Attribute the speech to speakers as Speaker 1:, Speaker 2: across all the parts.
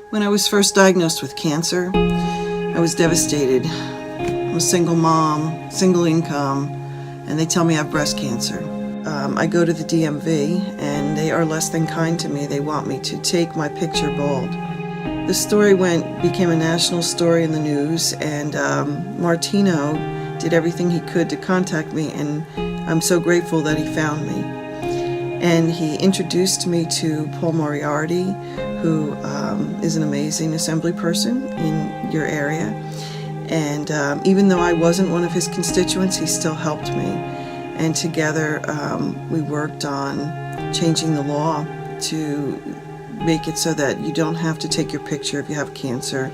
Speaker 1: When I was first diagnosed with cancer, I was devastated. I'm a single mom, single income, and they tell me I have breast cancer. I go to the DMV, and they are less than kind to me. They want me to take my picture bald. The story became a national story in the news, and Martino did everything he could to contact me, and I'm so grateful that he found me. And he introduced me to Paul Moriarty, who is an amazing assembly person in your area. And even though I wasn't one of his constituents, he still helped me. And together we worked on changing the law to make it so that you don't have to take your picture if you have cancer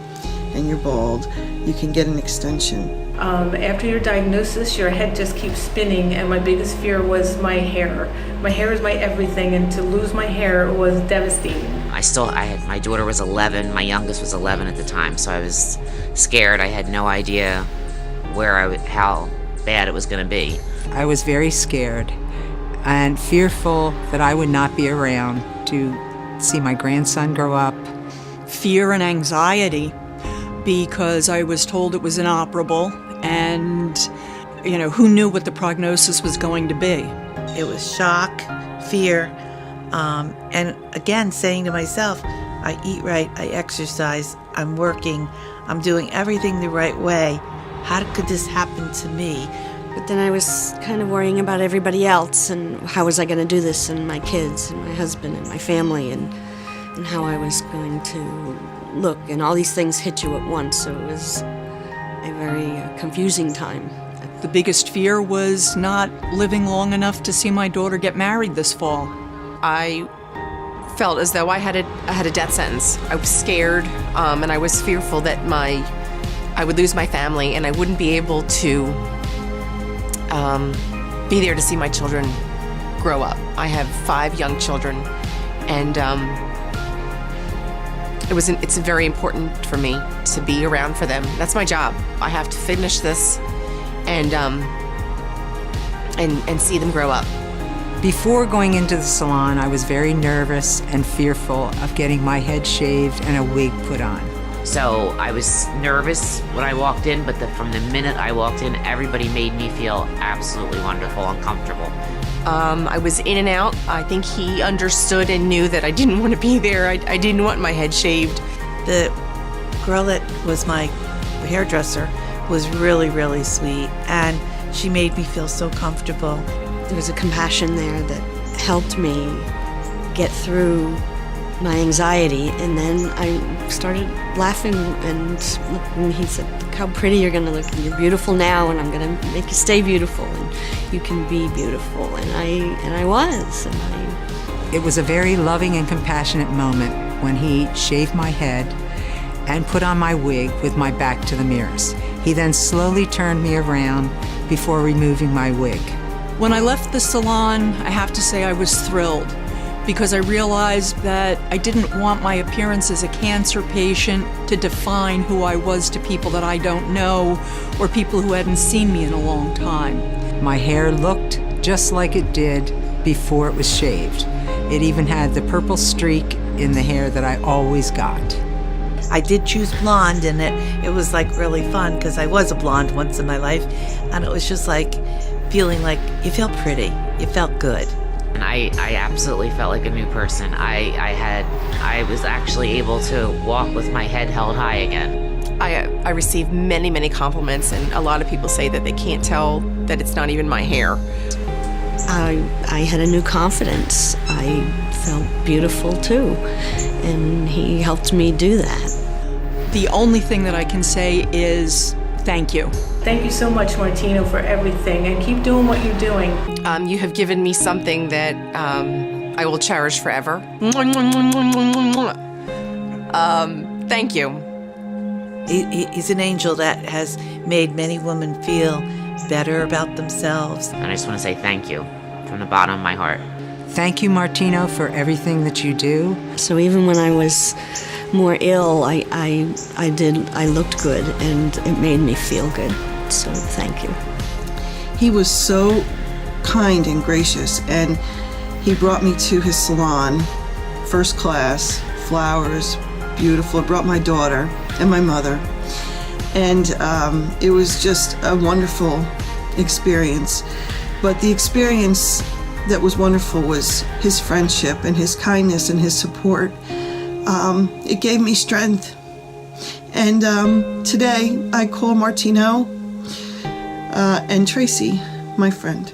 Speaker 1: and you're bald. You can get an extension.
Speaker 2: After your diagnosis, your head just keeps spinning, and my biggest fear was my hair. My hair is my everything, and to lose my hair was devastating.
Speaker 3: My daughter was 11, my youngest was 11 at the time, so I was scared. I had no idea how bad it was going to be.
Speaker 4: I was very scared and fearful that I would not be around to see my grandson grow up.
Speaker 5: Fear and anxiety, because I was told it was inoperable, and who knew what the prognosis was going to be.
Speaker 6: It was shock, fear, and again saying to myself, I eat right, I exercise, I'm working, I'm doing everything the right way. How could this happen to me?
Speaker 7: But then I was kind of worrying about everybody else, and how was I going to do this, and my kids and my husband and my family, and how I was going to look, and all these things hit you at once, so it was a very confusing time.
Speaker 5: The biggest fear was not living long enough to see my daughter get married this fall.
Speaker 8: I felt as though I had a death sentence. I was scared, and I was fearful that I would lose my family, and I wouldn't be able to be there to see my children grow up. I have 5 young children, and it's very important for me to be around for them. That's my job. I have to finish this and see them grow up.
Speaker 4: Before going into the salon, I was very nervous and fearful of getting my head shaved and a wig put on.
Speaker 3: So I was nervous when I walked in, but from the minute I walked in, everybody made me feel absolutely wonderful and comfortable.
Speaker 8: I was in and out. I think he understood and knew that I didn't want to be there. I didn't want my head shaved.
Speaker 6: The girl that was my hairdresser was really, really sweet, and she made me feel so comfortable.
Speaker 7: There was a compassion there that helped me get through my anxiety, and then I started laughing, and he said, "Look how pretty you're going to look, and you're beautiful now, and I'm going to make you stay beautiful, and you can be beautiful." And I was.
Speaker 4: It was a very loving and compassionate moment when he shaved my head and put on my wig with my back to the mirrors. He then slowly turned me around before removing my wig.
Speaker 5: When I left the salon, I have to say I was thrilled, because I realized that I didn't want my appearance as a cancer patient to define who I was to people that I don't know, or people who hadn't seen me in a long time.
Speaker 4: My hair looked just like it did before it was shaved. It even had the purple streak in the hair that I always got.
Speaker 6: I did choose blonde, and it was like really fun because I was a blonde once in my life, and it was just like feeling like you felt pretty, you felt good.
Speaker 3: And I absolutely felt like a new person. I was actually able to walk with my head held high again.
Speaker 8: I received many, many compliments, and a lot of people say that they can't tell that it's not even my hair.
Speaker 7: I had a new confidence. I felt beautiful too, and he helped me do that.
Speaker 5: The only thing that I can say is thank you.
Speaker 2: Thank you so much, Martino, for everything, and keep doing what you're doing.
Speaker 8: You have given me something that I will cherish forever. Thank you.
Speaker 6: He's an angel that has made many women feel better about themselves.
Speaker 3: And I just want to say thank you from the bottom of my heart.
Speaker 4: Thank you, Martino, for everything that you do.
Speaker 7: So even when I was more ill, I looked good, and it made me feel good. So thank you.
Speaker 1: He was so kind and gracious, and he brought me to his salon, first class, flowers, beautiful. I brought my daughter and my mother, and it was just a wonderful experience. But the experience that was wonderful was his friendship and his kindness and his support. It gave me strength. And today I call Martino and Tracy my friend.